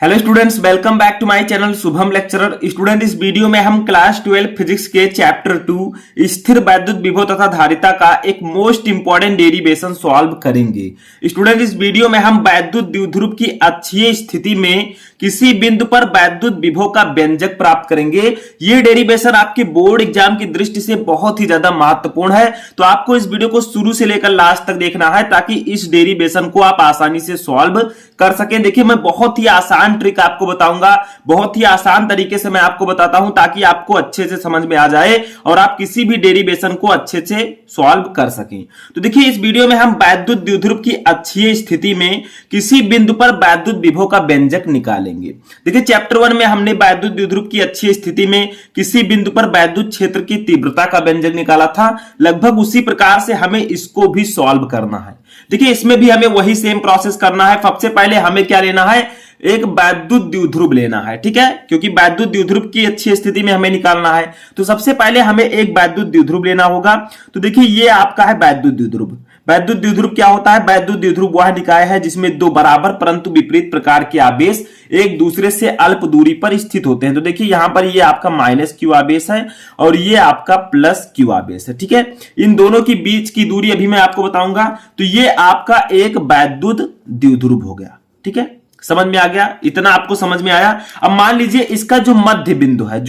Hello students, welcome back to my channel Shubham lecturer. Student, इस video में हम class 12 physics के चैप्टर 2 स्थिर वैद्युत विभव तथा धारिता का एक मोस्ट इंपॉर्टेंट डेरिवेशन सॉल्व करेंगे। स्टूडेंट, इस वीडियो में हम वैद्युत द्विध्रुव की अक्षीय स्थिति में किसी बिंदु पर वैद्युत विभव का व्यंजक प्राप्त करेंगे। ये डेरिवेशन आपके बोर्ड एग्जाम की दृष्टि से बहुत ही ज्यादा महत्वपूर्ण है, तो आपको इस वीडियो को शुरू से लेकर लास्ट तक देखना है ताकि इस डेरिवेशन को आप आसानी से सॉल्व कर सकें। देखिए, मैं बहुत ही आसान ट्रिक आपको बताऊंगा, बहुत ही आसान तरीके से मैं आपको बताता हूं ताकि आपको अच्छे से समझ में आ जाए और आप किसी भी डेरिवेशन को अच्छे से सॉल्व कर सकें। तो देखिए, इस वीडियो में हम वैद्युत द्विध्रुव की अक्षीय स्थिति में किसी बिंदु पर वैद्युत विभव का व्यंजक निकालेंगे। देखिए, चैप्टर 1 में हमने वैद्युत द्विध्रुव की अक्षीय स्थिति में किसी बिंदु पर वैद्युत क्षेत्र की तीव्रता का व्यंजक निकाला था। लगभग उसी प्रकार से हमें इसको भी सॉल्व करना है। देखिए, इसमें भी हमें वही सेम प्रोसेस करना है। सबसे पहले हमें क्या लेना है, एक वैद्युत द्विध्रुव लेना है, ठीक है, क्योंकि वैद्युत द्विध्रुव की अच्छी स्थिति में हमें निकालना है। तो सबसे पहले हमें एक वैद्युत द्विध्रुव लेना होगा। तो देखिए, ये आपका है वैद्युत द्विध्रुव। वैद्युत द्विध्रुव क्या होता है? वैद्युत द्विध्रुव वह निकाय है जिसमें दो बराबर परंतु विपरीत प्रकार के आवेश एक दूसरे से अल्प दूरी पर स्थित होते हैं। तो देखिए, यहां पर ये आपका -q आवेश है और ये आपका +q आवेश है, ठीक है। इन दोनों की बीच की दूरी अभी मैं आपको बताऊंगा। तो ये आपका एक वैद्युत द्विध्रुव हो गया, ठीक है। समझ में आ गया? इतना आपको समझ में आया। अब मान लीजिए इसका जो मध्य बिंदु है,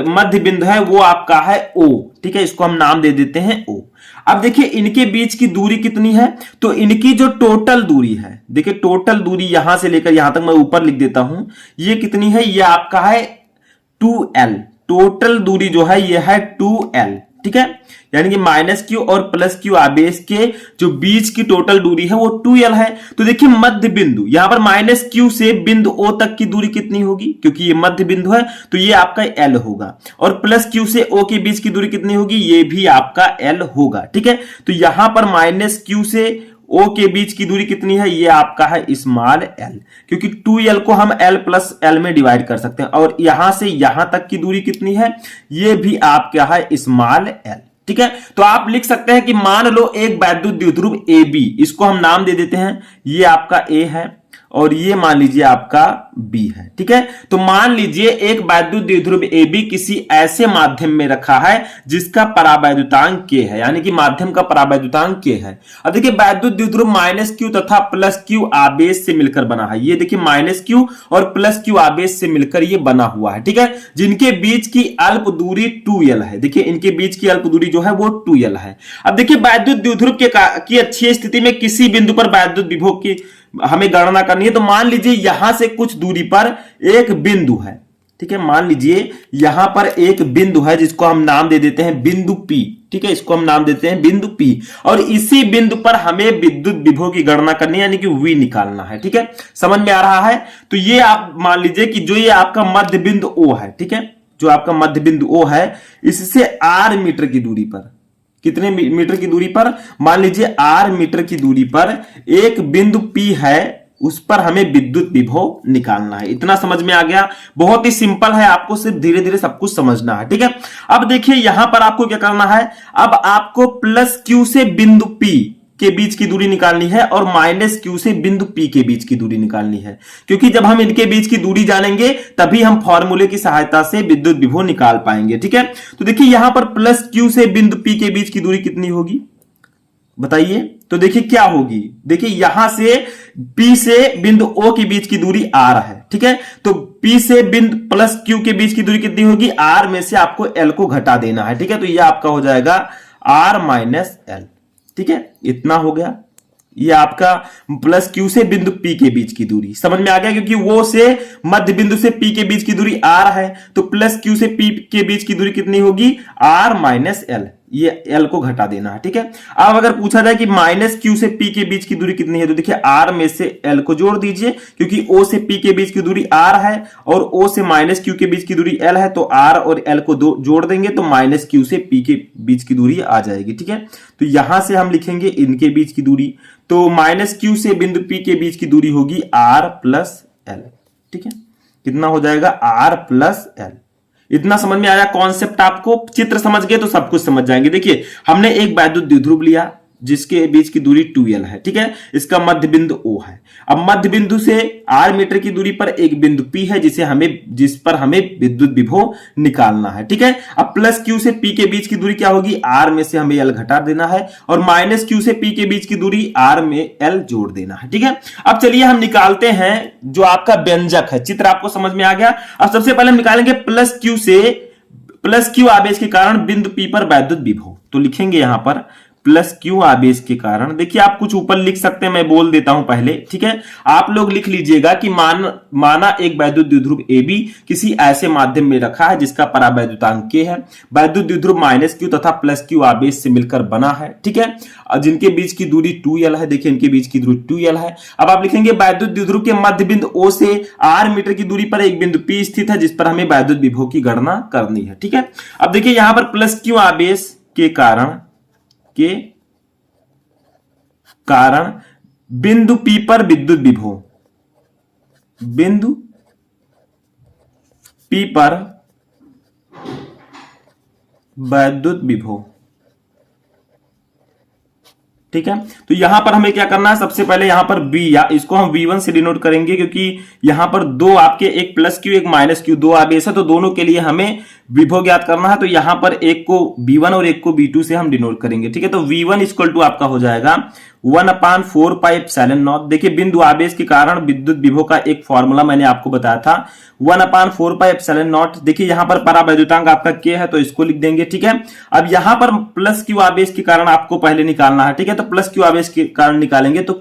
मध्य बिंदु है वो आपका है O, ठीक है। इसको हम नाम दे देते हैं O। अब देखिए, इनके बीच की दूरी कितनी है? तो इनकी जो टोटल दूरी है, देखिए टोटल दूरी यहां से लेकर यहां तक मैं ऊपर लिख देता हूं, ये कितनी है? ये आपका है 2l। टोटल दूरी जो है ये है 2l, ठीक है। यानी कि -q और +q आवेश के जो बीच की टोटल दूरी है वो 2l है। तो देखिए, मध्य बिंदु यहां पर -q से बिंदु O तक की दूरी कितनी होगी? क्योंकि ये मध्य बिंदु है तो ये आपका l होगा। और +q से O के बीच की दूरी कितनी होगी? ये भी आपका l होगा, ठीक है। तो यहां पर -q से O के बीच की दूरी कितनी है? ये आपका है स्मॉल l, क्योंकि 2l को हम l + l में डिवाइड कर सकते हैं। और यहां से यहां तक की दूरी कितनी है? ये भी आपका है स्मॉल l, ठीक है। तो आप लिख सकते हैं कि मान लो एक वैद्युत द्विध्रुव AB, इसको हम नाम दे देते हैं, ये आपका A है और ये मान लीजिए आपका B है, ठीक है। तो मान लीजिए एक वैद्युत द्विध्रुव AB किसी ऐसे माध्यम में रखा है जिसका परावैद्युतांक K है, यानी कि माध्यम का परावैद्युतांक K है। अब देखिए, वैद्युत द्विध्रुव -q तथा +q आवेश से मिलकर बना है। ये देखिए, -q और +q आवेश से मिलकर ये बना हुआ है, ठीक है, जिनके बीच की अल्प दूरी 2l है। देखिए, इनके बीच की अल्प दूरी जो है वो 2l है। अब देखिए, वैद्युत द्विध्रुव की अच्छी स्थिति में किसी बिंदु पर वैद्युत विभव की हमें गणना करनी है। तो मान लीजिए यहां से कुछ दूरी पर एक बिंदु है, ठीक है। मान लीजिए यहां पर एक बिंदु है जिसको हम नाम दे देते हैं बिंदु P, ठीक है। इसको हम नाम देते हैं बिंदु P और इसी बिंदु पर हमें विद्युत विभव की गणना करनी है, यानी कि V निकालना है, ठीक है। समझ में आ रहा है? तो ये आप मान लीजिए कि जो ये आपका मध्य बिंदु O है, ठीक है, जो आपका मध्य बिंदु O है, इससे r मीटर की दूरी पर, कितने मीटर की दूरी पर? मान लीजिए r मीटर की दूरी पर एक बिंदु P है, उस पर हमें विद्युत विभव निकालना है। इतना समझ में आ गया? बहुत ही सिंपल है, आपको सिर्फ धीरे धीरे सब कुछ समझना है, ठीक है। अब देखिए, यहां पर आपको क्या करना है, अब आपको +q से बिंदु P के बीच की दूरी निकालनी है और -q से बिंदु P के बीच की दूरी निकालनी है, क्योंकि जब हम इनके बीच की दूरी जानेंगे तभी हम फॉर्मूले की सहायता से विद्युत विभव निकाल पाएंगे, ठीक है। तो देखिए, यहां पर +q से बिंदु P के बीच की दूरी कितनी होगी बताइए? तो देखिए क्या होगी, देखिए यहां से P से बिंदु O के बीच की दूरी r है, ठीक है। तो P से बिंदु +q के बीच की दूरी कितनी होगी? r में से आपको l को घटा देना है, ठीक है। तो यह आपका हो जाएगा r - l, ठीक है। इतना हो गया, ये आपका +q से बिंदु P के बीच की दूरी। समझ में आ गया? क्योंकि वो से मध्य बिंदु से P के बीच की दूरी r है, तो +q से P के बीच की दूरी कितनी होगी? r - l, ये l को घटा देना है, ठीक है। अब अगर पूछा जाए कि -q से P के बीच की दूरी कितनी है, तो देखिए r में से l को जोड़ दीजिए, क्योंकि O से P के बीच की दूरी r है और O से -q के बीच की दूरी l है। तो r और l को जोड़ देंगे तो -q से P के बीच की दूरी आ जाएगी, ठीक है। तो यहां से हम लिखेंगे इनके बीच की दूरी, तो -q से बिंदु P के बीच की दूरी होगी r + l, ठीक है। कितना हो जाएगा? r + l। इतना समझ में आया कॉन्सेप्ट? आपको चित्र समझ गए तो सब कुछ समझ जाएंगे। देखिए, हमने एक वैद्युत द्विध्रुव लिया, जिसके बीच की दूरी 2l है, ठीक है। इसका मध्य बिंदु O है। अब मध्य बिंदु से r मीटर की दूरी पर एक बिंदु P है जिस पर हमें विद्युत विभव निकालना है, ठीक है। अब प्लस Q से P के बीच की दूरी क्या होगी, R में से हमें L घटा देना है और माइनस Q से P के बीच की दूरी R में L जोड़ देना है, ठीक है। अब चलिए हम निकालते हैं जो आपका व्यंजक है। चित्र आपको समझ में आ गया। अब सबसे पहले हम निकालेंगे प्लस Q आवेश के कारण बिंदु P पर वैद्युत विभव। तो लिखेंगे यहां पर प्लस Q आवेश के कारण, देखिए आप कुछ ऊपर लिख सकते हैं, मैं बोल देता हूं पहले, ठीक है। आप लोग लिख लीजिएगा कि माना एक वैद्युत द्विध्रुव AB किसी ऐसे माध्यम में रखा है जिसका परावैद्युतांक K है। वैद्युत द्विध्रुव माइनस Q तथा प्लस Q आवेश से मिलकर बना है, ठीक है। जिनके बीच की दूरी 2l है, देखिए इनके बीच की दूरी 2l है। अब आप लिखेंगे वैद्युत द्विध्रुव के मध्य बिंदु O से r मीटर की दूरी पर एक बिंदु P स्थित है जिस पर हमें वैद्युत विभव की गणना करनी है, ठीक है। अब देखिए यहां पर प्लस Q आवेश के कारण बिंदु P पर विद्युत विभव, बिंदु P पर वैद्युत विभव, ठीक है। तो यहां पर हमें क्या करना है, सबसे पहले यहां पर V या इसको हम V1 से डिनोट करेंगे क्योंकि यहां पर दो आपके एक प्लस Q एक माइनस Q दो आवेश है, तो दोनों के लिए हमें विभव ज्ञात करना है। तो यहां पर एक को V1 और एक को V2 से हम डिनोट करेंगे, ठीक है। तो V1 इक्वल टू आपका हो जाएगा 1/4πε0। देखिए बिंदु आवेश के कारण विद्युत विभव का एक फॉर्मूला मैंने आपको बताया था 1/4πε0। देखिए यहां पर परावैद्युतांक आपका K है तो इसको लिख देंगे, ठीक है। अब यहां पर प्लस Q आवेश के कारण आपको पहले निकालना है, ठीक है। तो प्लस Q आवेश के कारण निकालेंगे तो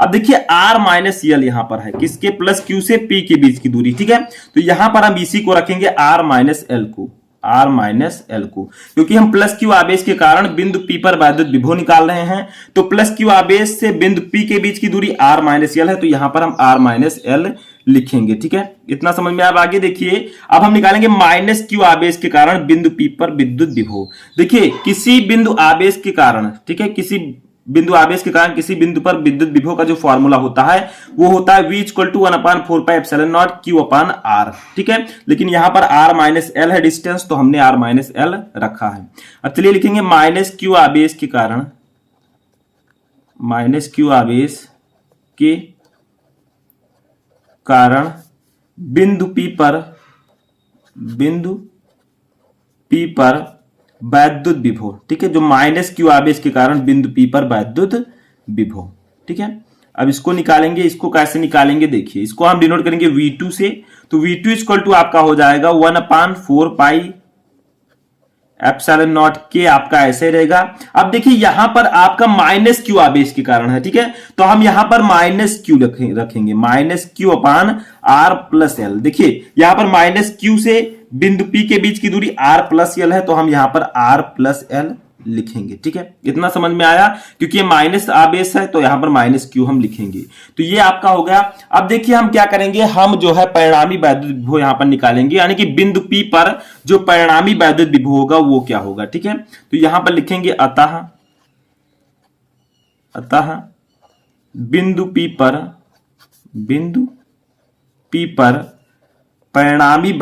अब देखिए R माइनस L यहां पर है किसके, प्लस Q से P के बीच की दूरी, ठीक है। तो यहां पर हम इसी को रखेंगे R माइनस L को, क्योंकि हम प्लस Q आवेश के कारण बिंदु P पर वैद्युत विभव निकाल रहे हैं। तो प्लस Q आवेश से बिंदु P के बीच की दूरी R माइनस L है, तो यहां पर हम R माइनस L लिखेंगे, ठीक है। इतना समझ में अब आगे देखिए अब हम निकालेंगे माइनस Q आवेश के कारण बिंदु P पर विद्युत विभव। देखिए किसी बिंदु आवेश के कारण, ठीक है, किसी बिंदु आवेश के कारण किसी बिंदु पर विद्युत विभव का जो फॉर्मूला होता है वो होता है V इक्वल टू 1/4πε0 Q/R, ठीक है। लेकिन यहां पर R माइनस L है डिस्टेंस, तो हमने R माइनस L रखा है। अब चलिए लिखेंगे माइनस Q आवेश के कारण, माइनस Q आवेश के कारण बिंदु P पर वैद्युत विभव, ठीक है। जो माइनस Q आवेश के कारण बिंदु P पर वैद्युत विभव, ठीक है। अब इसको निकालेंगे, इसको कैसे निकालेंगे देखिए, इसको हम डिनोट करेंगे V2 से। तो V2 इक्वल टू आपका हो जाएगा 1/4πε0 K आपका ऐसे रहेगा। अब देखिए यहां पर आपका माइनस Q आवेश के कारण है, ठीक है। तो हम यहां पर माइनस Q रखेंगे, माइनस Q/R प्लस L। देखिए यहां पर माइनस Q से बिंदु P के बीच की दूरी R प्लस L है, तो हम यहां पर R प्लस L लिखेंगे, ठीक है। इतना समझ में आया, क्योंकि ये माइनस आवेश है तो यहां पर माइनस Q हम लिखेंगे। तो ये आपका हो गया। अब देखिए हम क्या करेंगे, हम जो है परिणामी वैद्युत विभव यहां पर निकालेंगे, यानी कि बिंदु P पर जो परिणामी वैद्युत विभव होगा वो क्या होगा, ठीक है। तो यहां पर लिखेंगे अतः बिंदु P पर परिणामी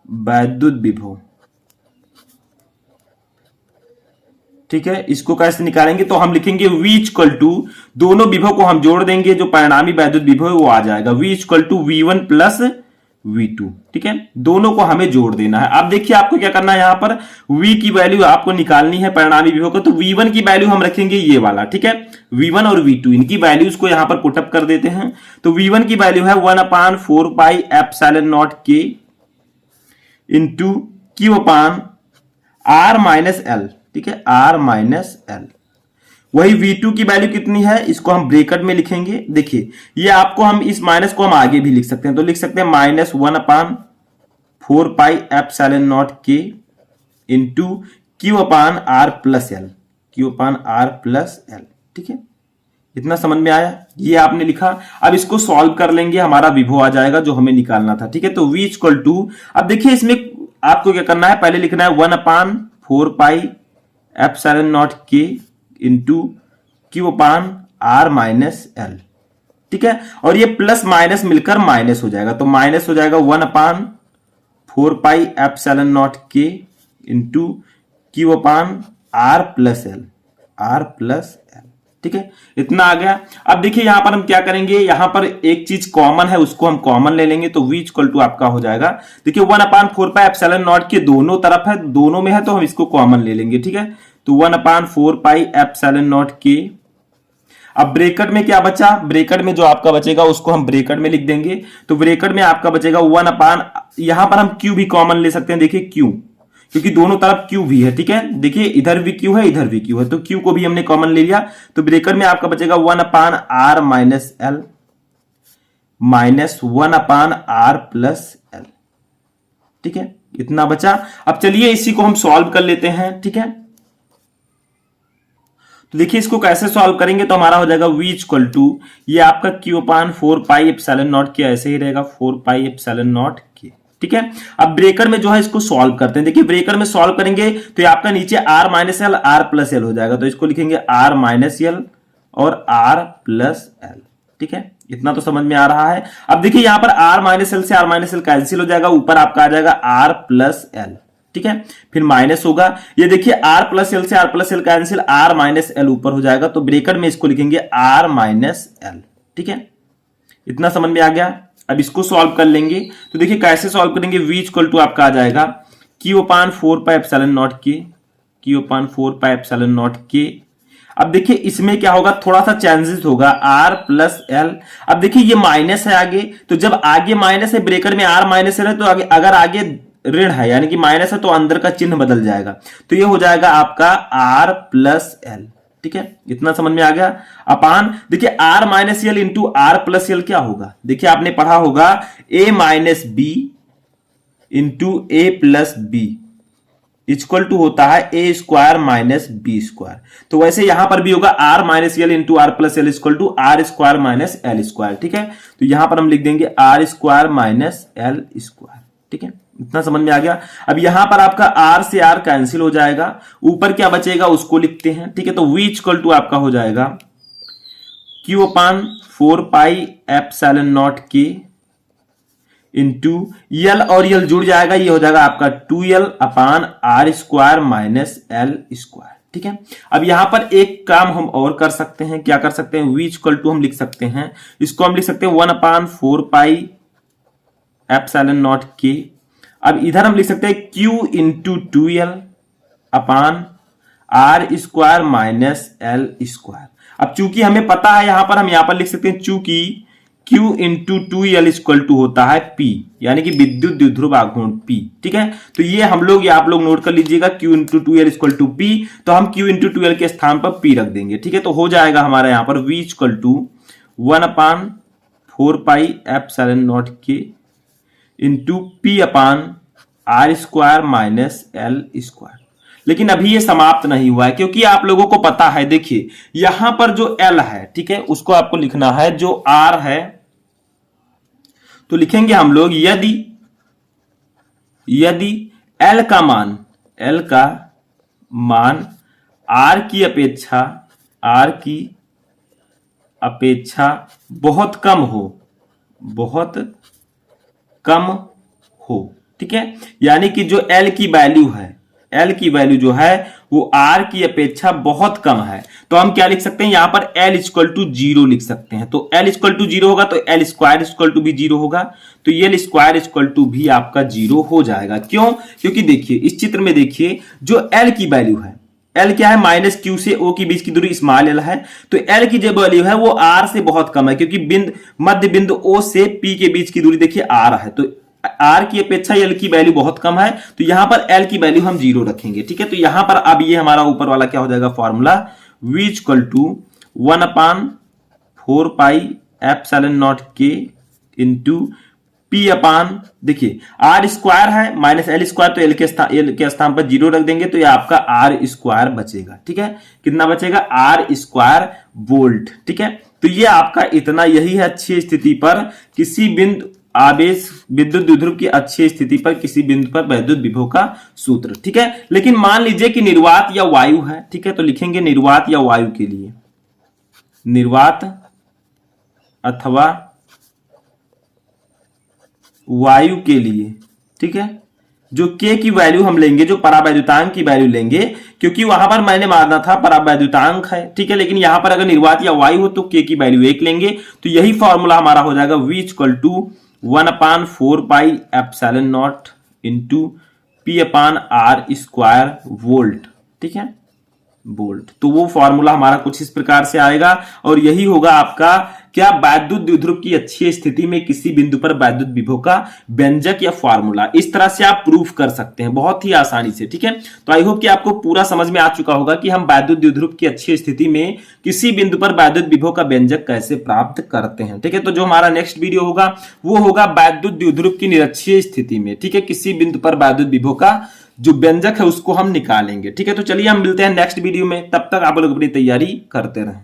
वैद्युत विभव, ठीक है। इसको कैसे निकालेंगे, तो हम लिखेंगे V इक्वल टू, दोनों विभव को हम जोड़ देंगे, जो परिणामी वैद्युत विभव है वो आ जाएगा V equal to V1 plus V2, ठीक है। दोनों को हमें जोड़ देना है। अब देखिए आपको क्या करना है, यहां पर V की वैल्यू आपको निकालनी है परिणामी विभव को। तो V1 की वैल्यू हम रखेंगे ये वाला, ठीक है। V1 और V2 इनकी वैल्यूज को यहां पर पुटअप कर देते हैं। तो V1 की वैल्यू है 1/4πε0 K into Q/R minus L, ठीक है, R माइनस L। वही V2 की वैल्यू कितनी है, इसको हम ब्रैकेट में लिखेंगे। देखिए ये आपको हम इस माइनस को हम आगे भी लिख सकते हैं, तो लिख सकते हैं minus 1/4πε0 K into Q/R plus L, ठीक है। इतना समझ में आया, ये आपने लिखा। अब इसको सॉल्व कर लेंगे, हमारा विभव आ जाएगा जो हमें निकालना था, ठीक है। तो V इक्वल टू, अब देखिए इसमें आपको क्या करना है, पहले लिखना है 1/4πε0 K into Q/R minus L, ठीक है। और ये प्लस माइनस मिलकर माइनस हो जाएगा, तो माइनस हो जाएगा 1/4πε0 K into Q upon R plus L, R plus L. ठीक है, इतना आ गया। अब देखिए यहां पर हम क्या करेंगे, यहां पर एक चीज कॉमन है उसको हम कॉमन ले लेंगे, तो v इक्वल टू आपका हो जाएगा, देखिए 1/4πε0 के दोनों तरफ है, दोनों में है, तो हम इसको कॉमन ले लेंगे। ठीक है, तो 1/4πε0 के, अब ब्रेकेट में क्या बचा, ब्रेकेट में जो आपका बचेगा उसको हम ब्रेकेट में लिख देंगे, तो ब्रेकेट में आपका बचेगा 1 यहां पर हम क्यू भी कॉमन ले सकते हैं, देखिए क्यू, क्योंकि दोनों तरफ क्यू भी है। ठीक है, देखिए इधर भी क्यू है इधर भी क्यू है, तो क्यू को भी हमने कॉमन ले लिया, तो ब्रेकेट में आपका बचेगा 1/r minus L minus 1/r plus L. ठीक है, इतना बचा। अब चलिए इसी को हम सॉल्व कर लेते हैं। ठीक है, तो देखिए इसको कैसे सॉल्व करेंगे, तो हमारा हो जाएगा v इक्वल टू, ये आपका q अपान 4πε0 के ऐसे ही रहेगा 4πε0 के। ठीक है, अब ब्रेकर में जो है इसको सॉल्व करते हैं। देखिए ब्रेकर में सॉल्व करेंगे तो ये आपका नीचे r minus L R plus L हो जाएगा, तो इसको लिखेंगे r माइनस एल और r प्लस एल। ठीक है, इतना तो समझ में आ रहा है। अब देखिए यहां पर r माइनस एल से r माइनस एल कैंसिल हो जाएगा, ऊपर आपका आ जाएगा r प्लस एल। ठीक है, फिर माइनस होगा, ये देखिए r प्लस एल से r plus L cancel, r minus L ऊपर हो जाएगा, तो ब्रेकेट में इसको लिखेंगे r माइनस एल। ठीक है, इतना समझ में आ गया। अब इसको सॉल्व कर लेंगे, तो देखिए कैसे सॉल्व करेंगे, v इक्वल टू आपका आ जाएगा q अपान 4πε0 के, q अपान 4πε0 के। अब देखिए इसमें क्या होगा, थोड़ा सा चेंजेस होगा, r प्लस एल। अब देखिए ये माइनस है आगे, तो जब आगे माइनस है ब्रेकेट में r माइनस एल है, तो आगे अगर आगे ऋण है यानी कि माइनस है, तो अंदर का चिन्ह बदल जाएगा, तो ये हो जाएगा आपका r प्लस एल। ठीक है, इतना समझ में आ गया। अपान देखिए r minus L into R plus L क्या होगा, देखिए आपने पढ़ा होगा a minus B into A plus B equal to होता है A square minus B square, तो वैसे यहां पर भी होगा r minus L into R plus L equal to R square minus L square. ठीक है, तो यहां पर हम लिख देंगे R square minus L square. ठीक है, इतना समझ में आ गया। अब यहां पर आपका r से r कैंसिल हो जाएगा, ऊपर क्या बचेगा उसको लिखते हैं। ठीक है, तो v इक्वल टू आपका हो जाएगा q अपान 4πε0 के इंटू यल और यल जुड़ जाएगा, ये हो जाएगा आपका 2l अपान r square minus L square. ठीक है, अब यहां पर एक काम हम और कर सकते हैं, क्या कर सकते हैं, v इक्वल टू हम लिख सकते हैं, इसको हम लिख सकते हैं 1/4πε0 के। अब इधर हम लिख सकते हैं q इंटू 2l अपान r square minus L square. अब चूंकि हमें पता है, यहां पर हम यहां पर लिख सकते हैं चूंकि q into 2l equal to होता है p, यानी कि विद्युत द्विध्रुव आघूर्ण p। ठीक है, तो ये हम लोग या आप लोग नोट कर लीजिएगा, q into 2l equal to p, तो हम q इंटू 2l के स्थान पर p रख देंगे। ठीक है, तो हो जाएगा हमारा यहां पर v इक्वल टू 1/4πε0 के into p upon R square minus L square. लेकिन अभी ये समाप्त नहीं हुआ है, क्योंकि आप लोगों को पता है, देखिए यहां पर जो L है, ठीक है, उसको आपको लिखना है, जो R है तो लिखेंगे हम लोग यदि L का मान R की अपेक्षा बहुत कम हो। ठीक है, यानी कि जो L की वैल्यू जो है वो R की अपेक्षा बहुत कम है, तो हम क्या लिख सकते हैं, यहां पर L इक्वल टू 0 लिख सकते हैं। तो L इक्वल टू 0 होगा तो L स्क्वायर इक्वल टू भी 0 होगा, तो L स्क्वायर इक्वल टू भी आपका 0 हो जाएगा। क्यों, क्योंकि देखिए इस चित्र में देखिए जो L की वैल्यू है, L क्या है, माइनस Q से O के बीच की दूरी स्मॉल l है, तो L की जो वैल्यू है वो R से बहुत कम है, क्योंकि मध्य बिंदु O से P के बीच की दूरी देखिए R है, तो R की अपेक्षा L की वैल्यू बहुत कम है, तो यहां पर L की वैल्यू हम 0 रखेंगे। ठीक है, तो यहां पर अब ये हमारा ऊपर वाला क्या हो जाएगा फॉर्मूला, v इक्वल टू 1/4πε0 के इंटू p अपान, देखिए r स्क्वायर है माइनस एल स्क्वायर, तो L के स्थान पर 0 रख देंगे, तो ये आपका r स्क्वायर बचेगा। ठीक है, कितना बचेगा, r स्क्वायर वोल्ट। ठीक है, तो ये आपका इतना, यही है अच्छी स्थिति पर किसी बिंदु आवेश विद्युत द्विध्रुव की अच्छी स्थिति पर किसी बिंदु पर वैद्युत विभव का सूत्र। ठीक है, लेकिन मान लीजिए कि निर्वात या वायु है। ठीक है, तो लिखेंगे निर्वात या वायु के लिए, निर्वात अथवा वायु के लिए। ठीक है, जो k की वैल्यू हम लेंगे, जो परावैद्युतांक की वैल्यू लेंगे, क्योंकि वहां पर मैंने मारना था परावैद्युतांक है, ठीक है, लेकिन यहां पर अगर निर्वात या y हो तो k की वैल्यू 1 लेंगे। तो यही फॉर्मूला हमारा हो जाएगा v equal to 1/4 pi epsilon naught into p upon R square volt, ठीक है, वोल्ट। तो वो फॉर्मूला हमारा कुछ इस प्रकार से आएगा और यही होगा आपका क्या, वैद्युत द्विध्रुव की अच्छी स्थिति में किसी बिंदु पर वैद्युत विभव का व्यंजक या फॉर्मूला। इस तरह से आप प्रूफ कर सकते हैं बहुत ही आसानी से, ठीक है। तो आई होप कि आपको पूरा समझ में आ चुका होगा कि हम वैद्युत द्विध्रुव की अच्छी स्थिति में किसी बिंदु पर वैद्युत विभव का व्यंजक कैसे प्राप्त करते हैं, ठीक है। तो जो हमारा नेक्स्ट वीडियो होगा वो होगा वैद्युत द्विध्रुव की निरक्षीय स्थिति में, ठीक है, किसी बिंदु पर वैद्युत विभव का जो व्यंजक है उसको हम निकालेंगे, ठीक है। तो चलिए हम मिलते हैं नेक्स्ट वीडियो में, तब तक आप लोग अपनी तैयारी करते रहें।